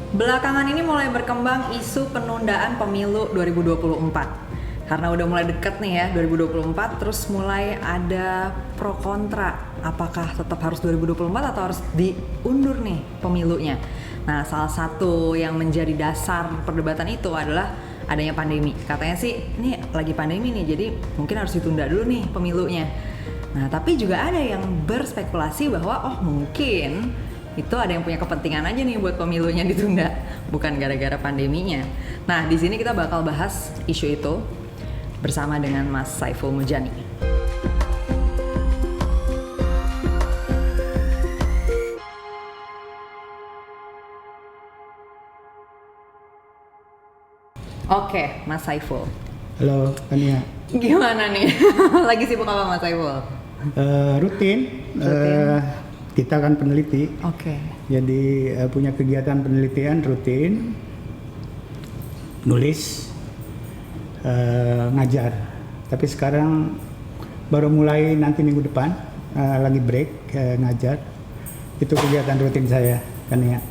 Belakangan ini mulai berkembang isu penundaan pemilu 2024. Karena udah mulai deket nih ya 2024, terus mulai ada pro kontra. Apakah tetap harus 2024 atau harus diundur nih pemilunya? Nah, salah satu yang menjadi dasar perdebatan itu adalah adanya pandemi. Katanya sih, ini lagi pandemi nih, jadi mungkin harus ditunda dulu nih pemilunya. Nah, tapi juga ada yang berspekulasi bahwa mungkin itu ada yang punya kepentingan aja nih buat pemilunya ditunda, bukan gara-gara pandeminya. Nah, di sini kita bakal bahas isu itu bersama dengan Mas Saiful Mujani. Oke, Mas Saiful. Halo, Tania. Gimana nih? Lagi sibuk apa Mas Saiful? Rutin. Kita kan peneliti. Oke. Jadi punya kegiatan penelitian rutin, nulis, ngajar. Tapi sekarang baru mulai nanti minggu depan lagi break ngajar. Itu kegiatan rutin saya, Tania.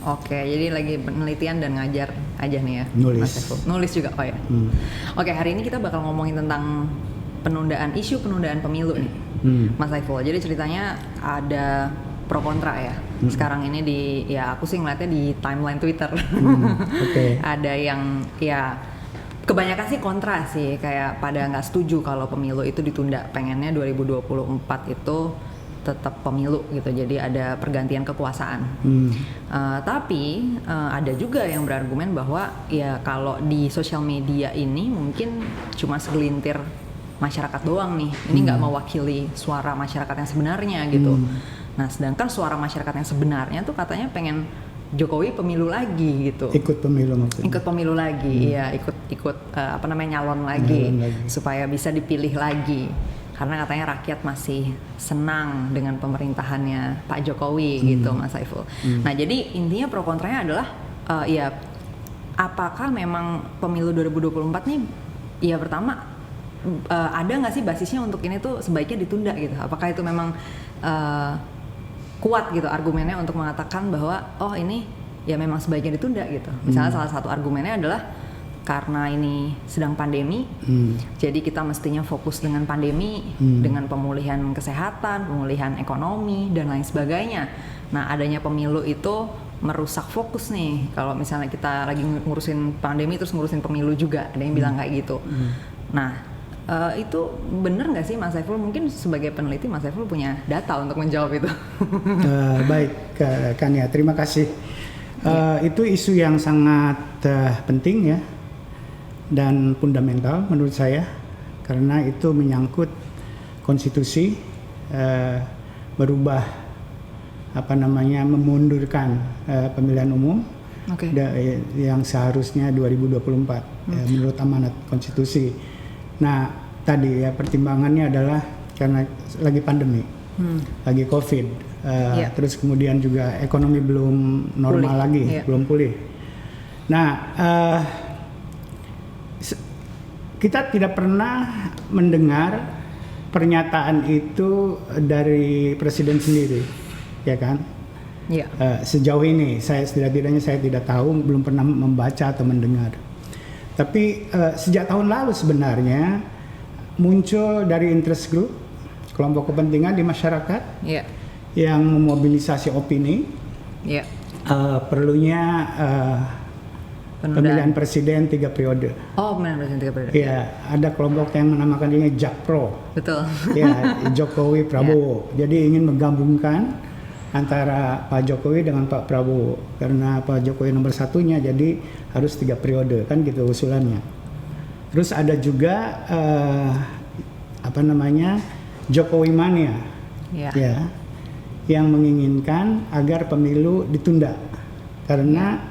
Oke, jadi lagi penelitian dan ngajar aja nih ya. Nulis. Nulis juga ya. Oke, hari ini kita bakal ngomongin tentang isu penundaan pemilu nih, Mas Saiful. Jadi ceritanya ada pro kontra ya. Sekarang ini aku sih ngeliatnya di timeline Twitter. Okay. Ada yang kebanyakan sih kontra sih, kayak pada nggak setuju kalau pemilu itu ditunda, pengennya 2024 itu tetap pemilu gitu, jadi ada pergantian kekuasaan. Tapi ada juga yang berargumen bahwa ya kalau di sosial media ini mungkin cuma segelintir masyarakat doang nih, ini nggak mewakili suara masyarakat yang sebenarnya gitu. Nah, sedangkan suara masyarakat yang sebenarnya tuh katanya pengen Jokowi pemilu lagi gitu. Ikut pemilu maksudnya. Ikut pemilu lagi, iya, ikut nyalon lagi supaya bisa dipilih lagi. Karena katanya rakyat masih senang dengan pemerintahannya Pak Jokowi gitu, Mas Saiful. Nah, jadi intinya pro kontranya adalah apakah memang pemilu 2024 nih ya pertama ada nggak sih basisnya untuk ini tuh sebaiknya ditunda gitu? Apakah itu memang kuat gitu argumennya untuk mengatakan bahwa ini ya memang sebaiknya ditunda gitu? Misalnya salah satu argumennya adalah karena ini sedang pandemi, jadi kita mestinya fokus dengan pandemi, dengan pemulihan kesehatan, pemulihan ekonomi dan lain sebagainya. Nah, adanya pemilu itu merusak fokus nih. Kalau misalnya kita lagi ngurusin pandemi terus ngurusin pemilu juga, ada yang bilang kayak gitu. Nah, itu benar nggak sih Mas Saiful? Mungkin sebagai peneliti Mas Saiful punya data untuk menjawab itu. Baik, Kania, terima kasih. Itu isu yang sangat penting ya dan fundamental menurut saya, karena itu menyangkut konstitusi, merubah memundurkan pemilihan umum yang seharusnya 2024 menurut amanat konstitusi. Nah, tadi ya pertimbangannya adalah karena lagi pandemi, lagi COVID, terus kemudian juga ekonomi belum normal lagi, belum pulih. Nah, kita tidak pernah mendengar pernyataan itu dari presiden sendiri, ya kan? Sejauh ini setidaknya saya tidak tahu, belum pernah membaca atau mendengar. Tapi sejak tahun lalu sebenarnya muncul dari interest group, kelompok kepentingan di masyarakat yang memobilisasi opini perlunya pemilihan presiden 3 periode. Pemilihan presiden 3 periode. Ya, ada kelompok yang menamakan dirinya Jakpro. Betul. Ya, Jokowi Prabowo. Jadi ingin menggabungkan antara Pak Jokowi dengan Pak Prabowo, karena Pak Jokowi nomor satunya, jadi harus 3 periode kan gitu usulannya. Terus ada juga Jokowi mania, ya, yang menginginkan agar pemilu ditunda karena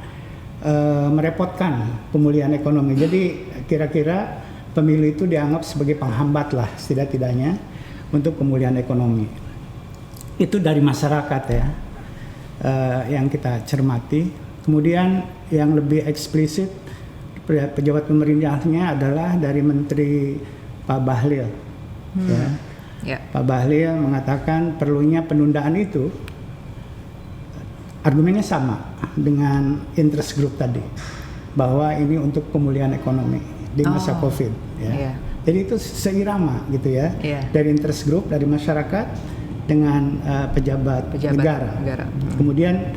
merepotkan pemulihan ekonomi. Jadi kira-kira pemilu itu dianggap sebagai penghambat lah setidak-tidaknya untuk pemulihan ekonomi. Itu dari masyarakat ya, yang kita cermati. Kemudian yang lebih eksplisit pejabat pemerintahnya adalah dari Menteri Pak Bahlil. Pak Bahlil mengatakan perlunya penundaan itu argumennya sama dengan interest group tadi, bahwa ini untuk pemulihan ekonomi di masa COVID ya. Iya. Jadi itu seirama gitu ya, dari interest group, dari masyarakat dengan pejabat negara. Kemudian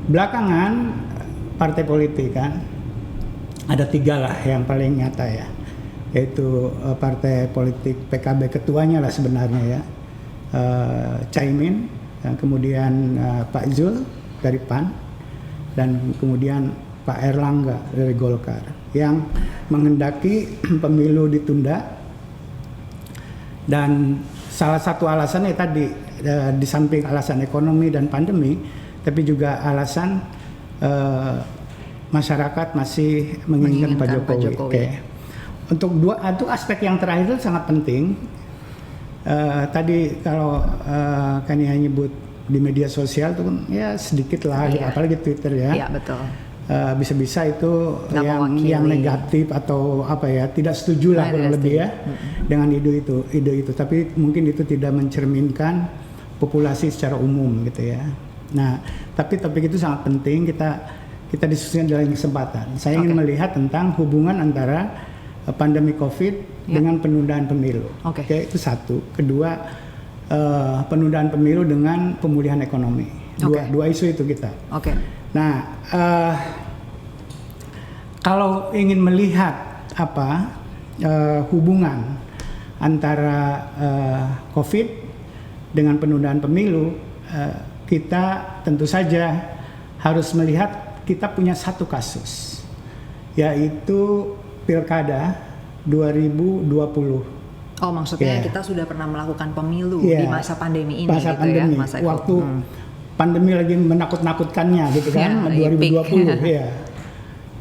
belakangan partai politik kan, ada 3 lah yang paling nyata ya, yaitu partai politik PKB, ketuanya lah sebenarnya ya, Caimin, dan kemudian Pak Zul dari PAN, dan kemudian Pak Erlangga dari Golkar, yang menghendaki pemilu ditunda. Dan salah satu alasannya tadi, di samping alasan ekonomi dan pandemi, tapi juga alasan masyarakat masih menginginkan Pak Jokowi. Okay. Untuk itu aspek yang terakhir itu sangat penting. Tadi kalau Kania nyebut di media sosial itu kan ya sedikit lah, apalagi Twitter ya. Iya, betul. Bisa-bisa itu yang negatif atau apa ya, tidak setuju lah kurang lebih ya dengan ide itu, tapi mungkin itu tidak mencerminkan populasi secara umum gitu ya. Nah, tapi topik itu sangat penting kita diskusikan dalam kesempatan. Saya ingin melihat tentang hubungan antara pandemi COVID dengan penundaan pemilu. Oke, itu satu. Kedua, penundaan pemilu dengan pemulihan ekonomi. Dua isu itu kita. Nah, kalau ingin melihat hubungan antara COVID dengan penundaan pemilu, kita tentu saja harus melihat kita punya satu kasus, yaitu Pilkada 2020. Oh, maksudnya kita sudah pernah melakukan pemilu di masa pandemi ini gitu pandemi. Ya? Masa waktu pandemi lagi menakut-nakutkannya gitu kan, 2020 ya.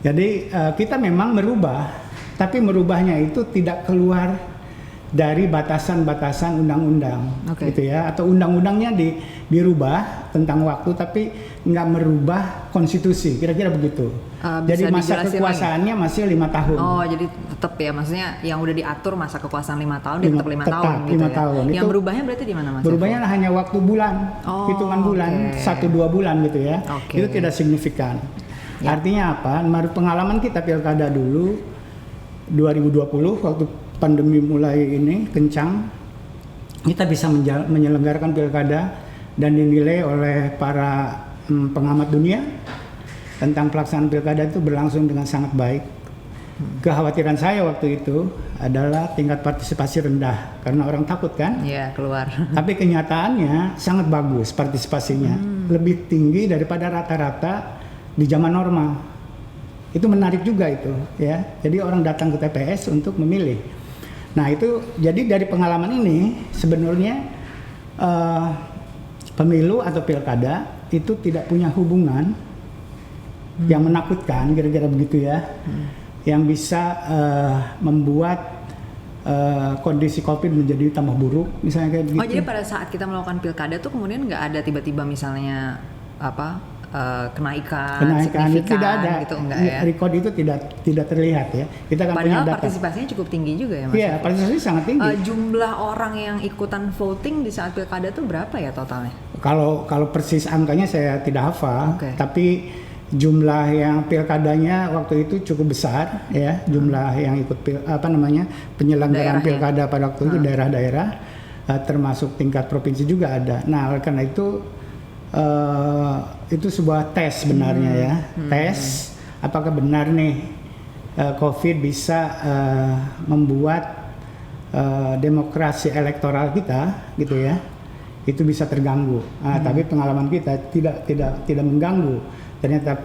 Jadi kita memang merubah, tapi merubahnya itu tidak keluar dari batasan-batasan undang-undang gitu ya, atau undang-undangnya dirubah tentang waktu tapi nggak merubah konstitusi, kira-kira begitu. Jadi masa kekuasaannya masih 5 tahun. Oh, jadi tetap ya, maksudnya yang udah diatur masa kekuasaan 5 tahun dia tetap 5 tahun gitu 5 tahun. Yang itu, berubahnya berarti di mana Mas? Berubahnya hanya waktu bulan, hitungan bulan, 1-2 bulan gitu ya. Itu tidak signifikan. Artinya apa? Menurut pengalaman kita pilkada dulu 2020 waktu pandemi mulai ini kencang, kita bisa menyelenggarakan pilkada dan dinilai oleh para pengamat dunia tentang pelaksanaan pilkada itu berlangsung dengan sangat baik. Kekhawatiran saya waktu itu adalah tingkat partisipasi rendah karena orang takut kan? Iya, keluar. Tapi kenyataannya sangat bagus partisipasinya, lebih tinggi daripada rata-rata di zaman normal. Itu menarik juga itu ya. Jadi orang datang ke TPS untuk memilih. Nah itu jadi dari pengalaman ini sebenarnya pemilu atau pilkada itu tidak punya hubungan yang menakutkan, kira-kira begitu ya, yang bisa membuat kondisi COVID menjadi tambah buruk, misalnya kayak begitu. Oh, jadi pada saat kita melakukan pilkada tuh kemudian nggak ada tiba-tiba misalnya kenaikan signifikan tidak ada gitu, enggak ya? Record itu tidak terlihat ya. Kita kan punya data. Partisipasinya cukup tinggi juga ya Mas? Iya, partisipasi sangat tinggi. Jumlah orang yang ikutan voting di saat pilkada tuh berapa ya totalnya? Kalau persis angkanya saya tidak hafal, tapi jumlah yang pilkadanya waktu itu cukup besar ya, jumlah yang ikut penyelenggaraan pilkada pada waktu itu daerah-daerah, termasuk tingkat provinsi juga ada. Nah, oleh karena itu sebuah tes sebenarnya ya, tes apakah benar nih COVID bisa membuat demokrasi elektoral kita gitu ya, itu bisa terganggu. Tapi pengalaman kita tidak mengganggu. Ternyata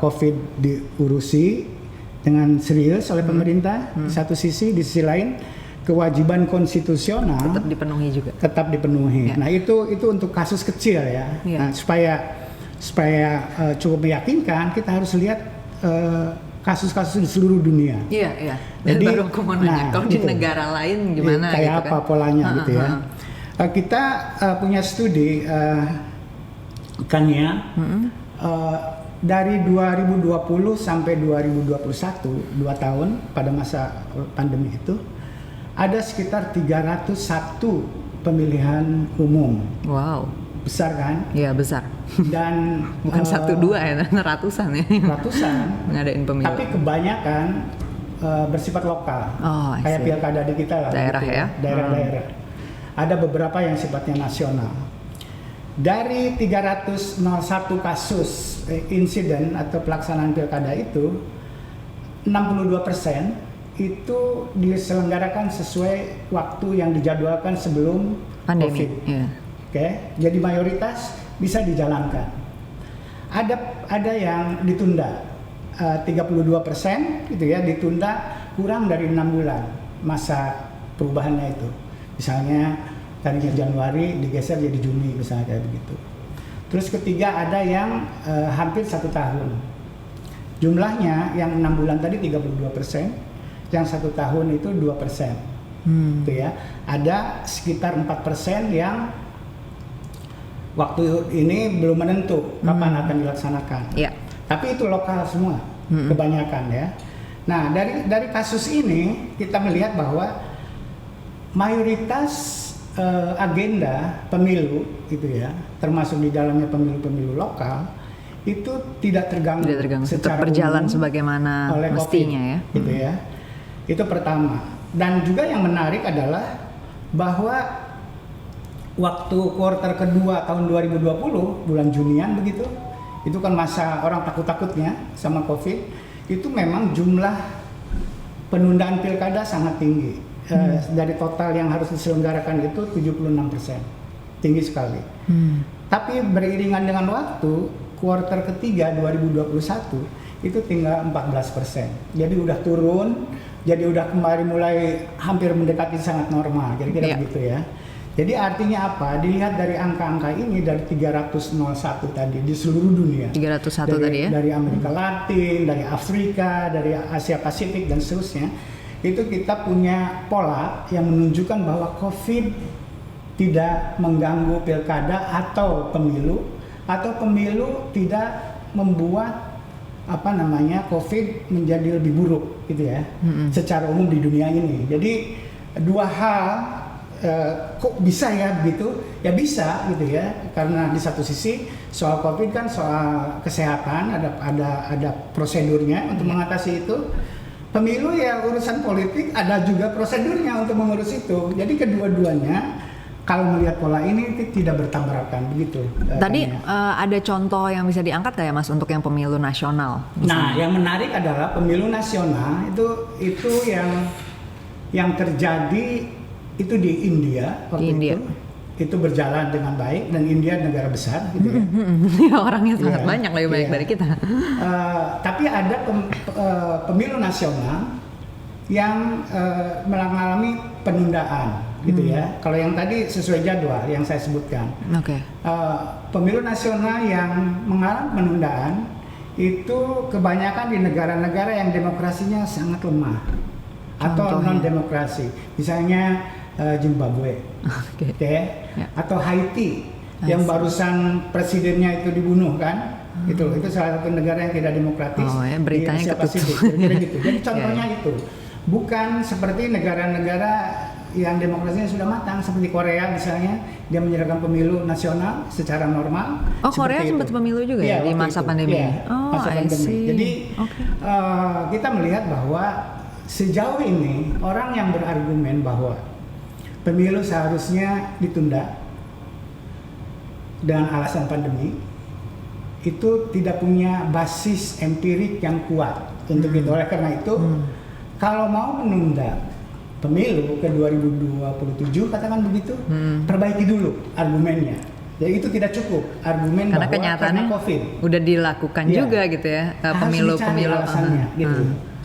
COVID diurusi dengan serius oleh pemerintah di satu sisi, di sisi lain kewajiban konstitusional tetap dipenuhi juga. Nah itu untuk kasus kecil ya. Nah, supaya cukup meyakinkan, kita harus lihat kasus-kasus di seluruh dunia. Iya. Jadi baru aku mau nanya, kalau di negara lain gimana? Kayak gitu apa polanya gitu ya. Kita punya studi kan ya. Dari 2020 sampai 2021, 2 tahun pada masa pandemi itu, ada sekitar 301 pemilihan umum. Wow. besar kan? Iya besar. Dan bukan 1-2 ya, ratusan ya. Ratusan. Ngadain pemilu. Tapi kebanyakan bersifat lokal. Kayak pilkada di kita lah. Daerah gitu, ya. Daerah-daerah. Ada beberapa yang sifatnya nasional. Dari 301 kasus insiden atau pelaksanaan pilkada itu, 62% itu diselenggarakan sesuai waktu yang dijadwalkan sebelum pandemi. COVID. Oke, jadi mayoritas bisa dijalankan. Ada yang ditunda, 32% gitu ya, ditunda kurang dari 6 bulan masa perubahannya itu. Misalnya tadinya Januari digeser jadi Juni misalnya kayak begitu. Terus ketiga ada yang hampir 1 tahun. Jumlahnya yang 6 bulan tadi 32%, yang 1 tahun itu 2%. Gitu ya. Ada sekitar 4% yang waktu ini belum menentu kapan akan dilaksanakan. Tapi itu lokal semua, kebanyakan ya. Nah, dari kasus ini kita melihat bahwa mayoritas agenda pemilu gitu ya, termasuk di dalamnya pemilu-pemilu lokal itu tidak terganggu tetap berjalan sebagaimana oleh mestinya COVID, ya. Gitu ya. Itu pertama. Dan juga yang menarik adalah bahwa waktu kuartal kedua tahun 2020 bulan Junian begitu, itu kan masa orang takut-takutnya sama COVID, itu memang jumlah penundaan pilkada sangat tinggi. Dari total yang harus diselenggarakan itu 76%, tinggi sekali. Tapi beriringan dengan waktu kuartal ketiga 2021 itu tinggal 14%. Jadi udah turun, jadi udah kembali mulai hampir mendekati sangat normal, kira-kira begitu ya. Jadi artinya apa? Dilihat dari angka-angka ini dari 301 tadi di seluruh dunia. 301 tadi ya? Dari Amerika Latin, dari Afrika, dari Asia Pasifik dan seterusnya. Itu kita punya pola yang menunjukkan bahwa COVID tidak mengganggu pilkada atau pemilu tidak membuat COVID menjadi lebih buruk gitu ya, secara umum di dunia ini. Jadi dua hal, kok bisa ya begitu? Ya bisa gitu ya, karena di satu sisi soal COVID kan soal kesehatan, ada prosedurnya untuk mengatasi itu. Pemilu ya urusan politik, ada juga prosedurnya untuk mengurus itu. Jadi kedua-duanya kalau melihat pola ini tidak bertabrakan begitu. Tadi ada contoh yang bisa diangkat nggak ya Mas untuk yang pemilu nasional? Misalnya? Nah, yang menarik adalah pemilu nasional itu yang terjadi itu di India waktu itu. Itu berjalan dengan baik dan India negara besar gitu ya. Orangnya sangat banyak, lebih banyak dari kita. Tapi ada pemilu nasional yang mengalami penundaan gitu ya. Kalau yang tadi sesuai jadwal yang saya sebutkan. Pemilu nasional yang mengalami penundaan itu kebanyakan di negara-negara yang demokrasinya sangat lemah atau non demokrasi. Misalnya Zimbabwe, atau Haiti yang barusan presidennya itu dibunuh kan, itu salah satu negara yang tidak demokratis di Asia Pasifik. Gitu. Jadi contohnya itu bukan seperti negara-negara yang demokrasinya sudah matang seperti Korea misalnya, dia menyelenggarakan pemilu nasional secara normal. Korea sempat pemilu juga ya di masa pandemi. Masa pandemi. Jadi kita melihat bahwa sejauh ini orang yang berargumen bahwa pemilu seharusnya ditunda dengan alasan pandemi itu tidak punya basis empirik yang kuat untuk itu. Oleh karena itu, kalau mau menunda pemilu ke 2027 katakan begitu, perbaiki dulu argumennya. Jadi itu tidak cukup argumen karena bahwa kenyataannya karena COVID udah dilakukan juga gitu ya, pemilu alasannya gitu.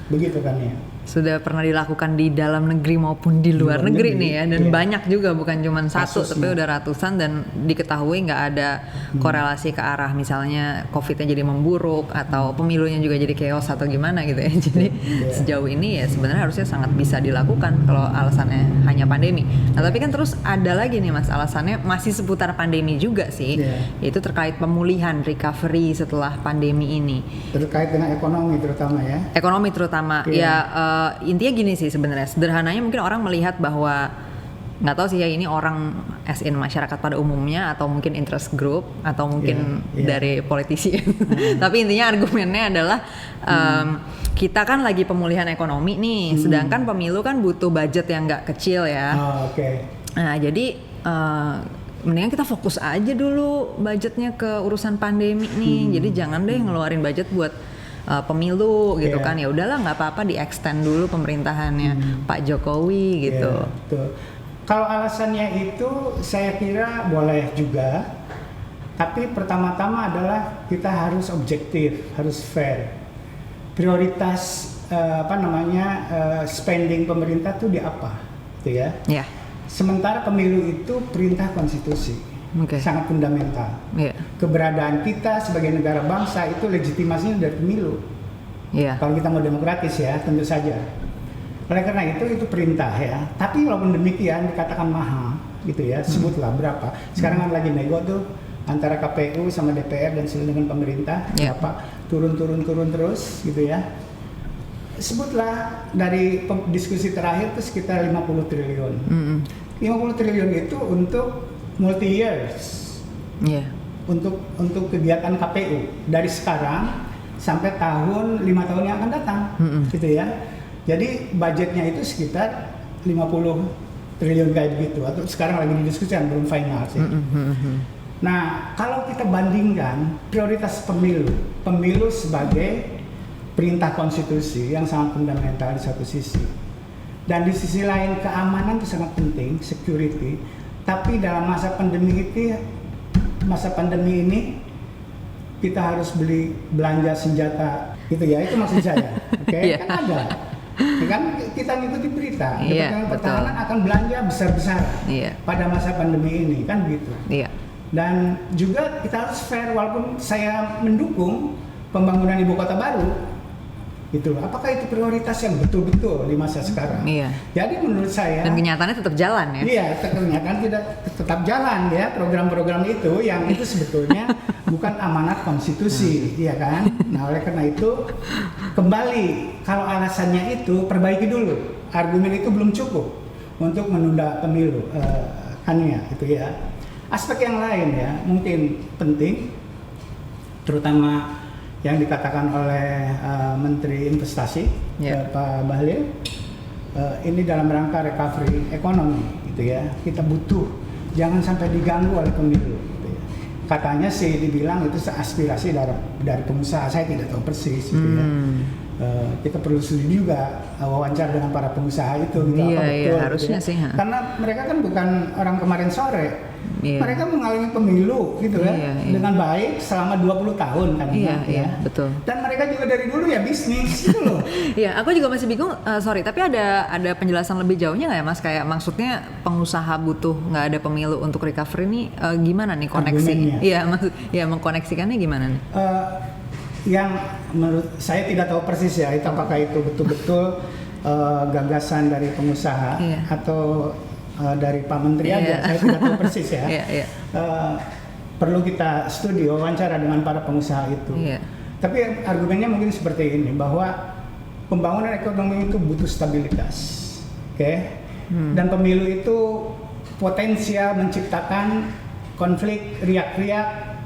Begitu kan ya. Sudah pernah dilakukan di dalam negeri maupun di luar negeri nih ya, dan banyak juga, bukan cuma satu tapi udah ratusan, dan diketahui nggak ada korelasi ke arah misalnya COVID-nya jadi memburuk atau pemilunya juga jadi chaos atau gimana gitu ya. Jadi sejauh ini ya sebenarnya harusnya sangat bisa dilakukan kalau alasannya hanya pandemi. Nah tapi kan terus ada lagi nih Mas, alasannya masih seputar pandemi juga sih, yaitu terkait pemulihan, recovery setelah pandemi ini. Terkait dengan ekonomi terutama ya. Ekonomi terutama ya. Intinya gini sih sebenarnya, sederhananya mungkin orang melihat bahwa nggak tahu sih ya ini orang as in masyarakat pada umumnya atau mungkin interest group atau mungkin dari politisi. Tapi intinya argumennya adalah kita kan lagi pemulihan ekonomi nih, sedangkan pemilu kan butuh budget yang nggak kecil ya. Nah jadi mendingan kita fokus aja dulu budgetnya ke urusan pandemi nih. Jadi jangan deh ngeluarin budget buat pemilu gitu kan. Ya udahlah nggak apa-apa di extend dulu pemerintahannya Pak Jokowi gitu. Kalau alasannya itu saya kira boleh juga. Tapi pertama-tama adalah kita harus objektif, harus fair. Prioritas spending pemerintah tuh di apa, gitu ya? Sementara pemilu itu perintah konstitusi, sangat fundamental. Keberadaan kita sebagai negara bangsa itu legitimasinya dari pemilu. Kalau kita mau demokratis ya, tentu saja. Oleh karena itu perintah ya. Tapi walaupun demikian dikatakan mahal, gitu ya. Sebutlah berapa. Sekarang kan lagi nego tuh antara KPU sama DPR dan dengan pemerintah, berapa turun terus, gitu ya. Sebutlah dari diskusi terakhir itu sekitar 50 triliun. 50 triliun itu untuk multi years. Untuk kegiatan KPU dari sekarang sampai 5 tahun yang akan datang. Gitu ya. Jadi budgetnya itu sekitar 50 triliun kayak begitu, atau sekarang lagi didiskusikan, belum final sih. Nah, kalau kita bandingkan prioritas pemilu sebagai perintah konstitusi yang sangat fundamental di satu sisi, dan di sisi lain keamanan itu sangat penting, security. Tapi dalam masa pandemi ini kita harus belanja senjata, gitu ya, itu maksud saya. Kan ada, kan kita ngikuti berita, Departemen Pertahanan akan belanja besar-besaran pada masa pandemi ini, kan gitu. Dan juga kita harus fair, walaupun saya mendukung pembangunan ibu kota baru. Gitu. Apakah itu prioritas yang betul-betul di masa sekarang? Jadi menurut saya, dan kenyataannya tetap jalan ya? Iya, kenyataan tetap jalan ya, program-program itu yang itu sebetulnya bukan amanat konstitusi, ya kan? Nah, oleh karena itu kembali, kalau alasannya itu perbaiki dulu. Argumen itu belum cukup untuk menunda pemilu, kan ya, itu ya. Aspek yang lain ya, mungkin penting, terutama yang dikatakan oleh Menteri Investasi Pak Bahlil, ini dalam rangka recovery ekonomi, gitu ya. Kita butuh, jangan sampai diganggu oleh pemilu. Gitu ya. Katanya sih dibilang itu aspirasi dari pengusaha, saya tidak tahu persis, gitu ya. Kita perlu studi juga wawancara dengan para pengusaha itu, gitu, apa betul? Harusnya gitu ya. sih. Karena mereka kan bukan orang kemarin sore. Mereka mengalami pemilu gitu dengan baik selama 20 tahun kan. Betul. Dan mereka juga dari dulu ya bisnis gitu loh. Aku juga masih bingung, sorry, tapi ada penjelasan lebih jauhnya nggak ya Mas? Kayak maksudnya pengusaha butuh nggak ada pemilu untuk recovery ini gimana nih koneksi? Mengkoneksikannya gimana nih? Yang menurut saya tidak tahu persis ya, itu apakah itu betul-betul gagasan dari pengusaha atau dari Pak Menteri aja, saya tidak tahu persis ya. Perlu kita studi, wawancara dengan para pengusaha itu. Tapi argumennya mungkin seperti ini, bahwa pembangunan ekonomi itu butuh stabilitas, dan pemilu itu potensial menciptakan konflik, riak-riak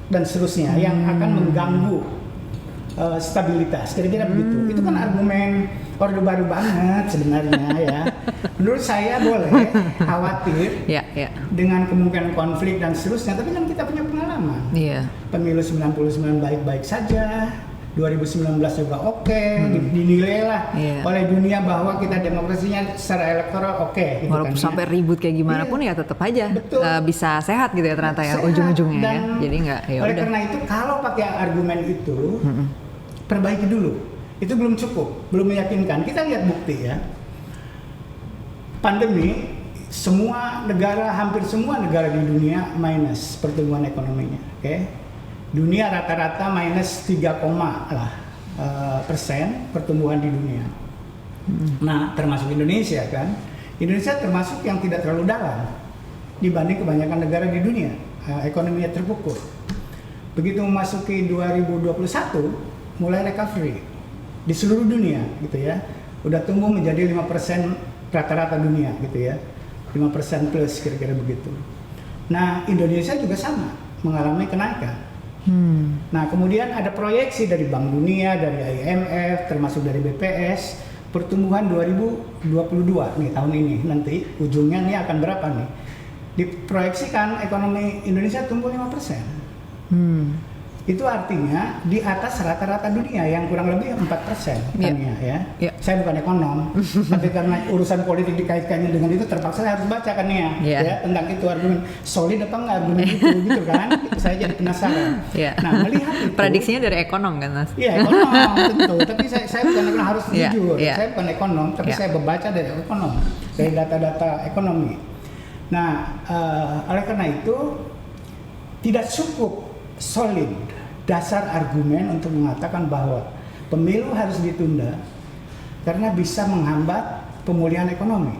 dan seterusnya yang akan mengganggu stabilitas, kira-kira begitu. Itu kan argumen Orde Baru banget sebenarnya ya. Menurut saya boleh khawatir dengan kemungkinan konflik dan seterusnya, tapi kan kita punya pengalaman. Pemilu 99 baik-baik saja, 2019 juga dinilai lah oleh dunia bahwa kita demokrasinya secara elektoral gitu. Walaupun kan, sampai ribut kayak gimana pun ya tetap aja bisa sehat gitu ya ternyata ya ujung-ujungnya ya. Jadi nggak oleh karena itu kalau pakai argumen itu perbaiki dulu. Itu belum cukup, belum meyakinkan. Kita lihat bukti ya. Pandemi, hampir semua negara di dunia minus pertumbuhan ekonominya. Dunia rata-rata minus 3, persen pertumbuhan di dunia. Nah, termasuk Indonesia kan. Indonesia termasuk yang tidak terlalu dalam dibanding kebanyakan negara di dunia. Ekonominya terpukul. Begitu memasuki 2021, mulai recovery di seluruh dunia gitu ya, udah tumbuh menjadi 5% rata-rata dunia gitu ya. 5% plus kira-kira begitu. Nah, Indonesia juga sama mengalami kenaikan. Nah, kemudian ada proyeksi dari Bank Dunia, dari IMF, termasuk dari BPS, pertumbuhan 2022 nih tahun ini, nanti ujungnya nih akan berapa nih? Diproyeksikan ekonomi Indonesia tumbuh 5%. Itu artinya di atas rata-rata dunia yang kurang lebih 4% kan ya. Saya bukan ekonom, tapi karena urusan politik dikaitkannya dengan itu terpaksa saya harus baca kan ya tentang itu argumen solid apa enggak argumen itu gitu kan. Saya jadi penasaran. Nah, melihat itu prediksinya dari ekonom kan Mas? Iya, ekonom tentu, tapi saya bukan ekonom, harus jujur. Saya bukan ekonom, tapi saya membaca dari ekonom, dari data-data ekonomi. Nah, oleh karena itu tidak cukup solid dasar argumen untuk mengatakan bahwa pemilu harus ditunda karena bisa menghambat pemulihan ekonomi.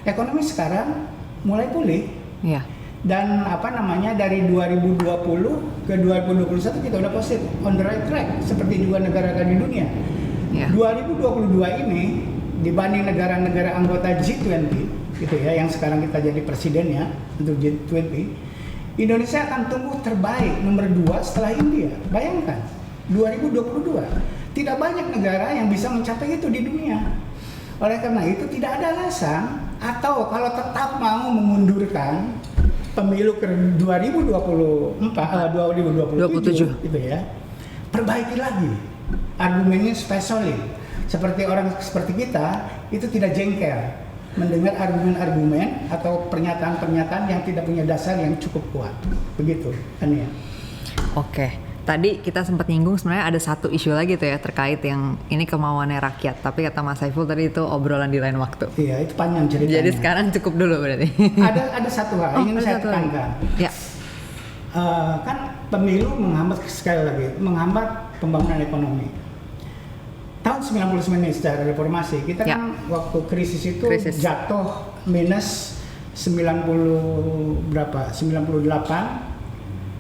Ekonomi sekarang mulai pulih. Dan dari 2020 ke 2021 kita udah positif, on the right track seperti juga negara-negara di dunia. 2022 ini dibanding negara-negara anggota G20 gitu ya, yang sekarang kita jadi presidennya untuk G20, Indonesia akan tumbuh terbaik nomor 2 setelah India. Bayangkan, 2022 tidak banyak negara yang bisa mencapai itu di dunia. Oleh karena itu tidak ada alasan, atau kalau tetap mau memundurkan pemilu ke 2027 gitu ya, perbaiki lagi argumennya supaya solid. Seperti orang seperti kita itu tidak jengkel mendengar argumen-argumen atau pernyataan-pernyataan yang tidak punya dasar yang cukup kuat, begitu kan ya. Oke, tadi kita sempat nyinggung sebenarnya ada satu isu lagi tuh ya terkait yang ini kemauannya rakyat, tapi kata Mas Saiful tadi itu obrolan di lain waktu. Iya, itu panjang ceritanya. Jadi sekarang cukup dulu berarti. Ada satu hal ingin saya tekankan. Kan pemilu menghambat, sekali lagi menghambat pembangunan ekonomi. Tahun 99 secara reformasi kita kan waktu krisis itu jatuh minus 98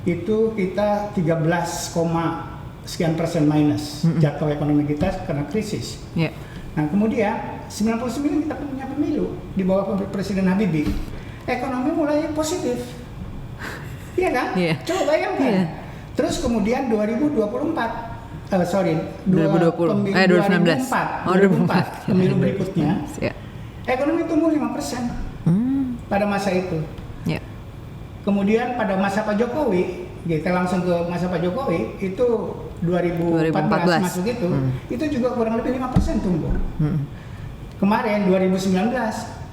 itu kita 13, sekian persen minus jatuh ekonomi kita karena krisis. Nah, kemudian 99 kita punya pemilu di bawah Presiden Habibie, ekonomi mulai positif. Iya kan? Coba bayangkan. Terus kemudian 2024 2019 pemilu berikutnya ekonomi tumbuh 5% pada masa itu. Kemudian pada masa Pak Jokowi, kita langsung ke masa Pak Jokowi itu 2014 masuk itu juga kurang lebih 5% tumbuh. Kemarin 2019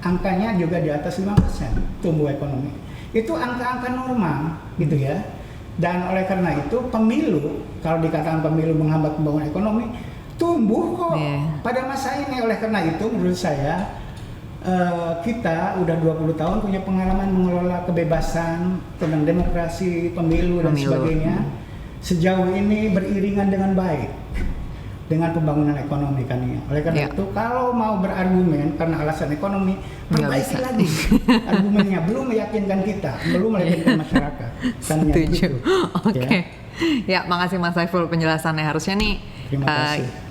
angkanya juga di atas 5% tumbuh ekonomi. Itu angka-angka normal gitu ya. Dan oleh karena itu pemilu, kalau dikatakan pemilu menghambat pembangunan ekonomi, tumbuh kok pada masa ini. Oleh karena itu menurut saya kita udah 20 tahun punya pengalaman mengelola kebebasan tentang demokrasi, pemilu dan sebagainya. Sejauh ini beriringan dengan baik dengan pembangunan ekonomi kan ya. Oleh karena itu kalau mau berargumen karena alasan ekonomi, perbaiki lagi argumennya, belum meyakinkan kita, belum meyakinkan masyarakat. Setuju. Oke. Ya, makasih Mas Saiful penjelasannya. Harusnya nih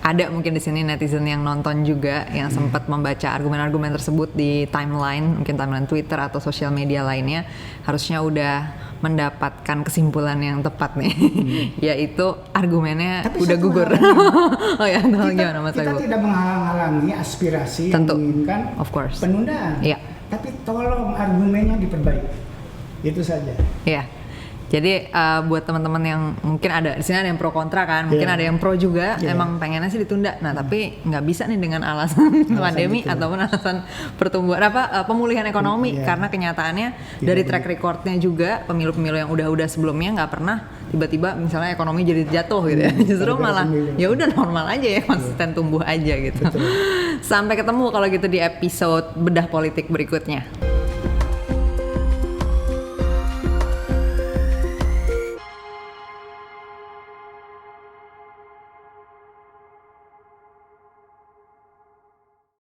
ada mungkin di sini netizen yang nonton juga yang sempat membaca argumen-argumen tersebut di timeline, mungkin timeline Twitter atau sosial media lainnya, harusnya udah mendapatkan kesimpulan yang tepat nih, yaitu argumennya tapi udah gugur. Oh ya, gimana Mas Saiful? Kita tidak menghalang-halangi aspirasi yang menginginkan penundaan, tapi tolong argumennya diperbaiki, itu saja. Jadi buat teman-teman yang mungkin ada di sini ada yang pro kontra kan, mungkin ada yang pro juga, emang pengennya sih ditunda. Nah tapi nggak bisa nih dengan alasan pandemi ataupun alasan pertumbuhan pemulihan ekonomi, karena kenyataannya dari track recordnya juga pemilu-pemilu yang udah sebelumnya nggak pernah tiba-tiba misalnya ekonomi jadi jatuh gitu ya, justru malah ya udah normal aja ya, konsisten tumbuh aja gitu. Sampai ketemu kalau gitu di episode bedah politik berikutnya.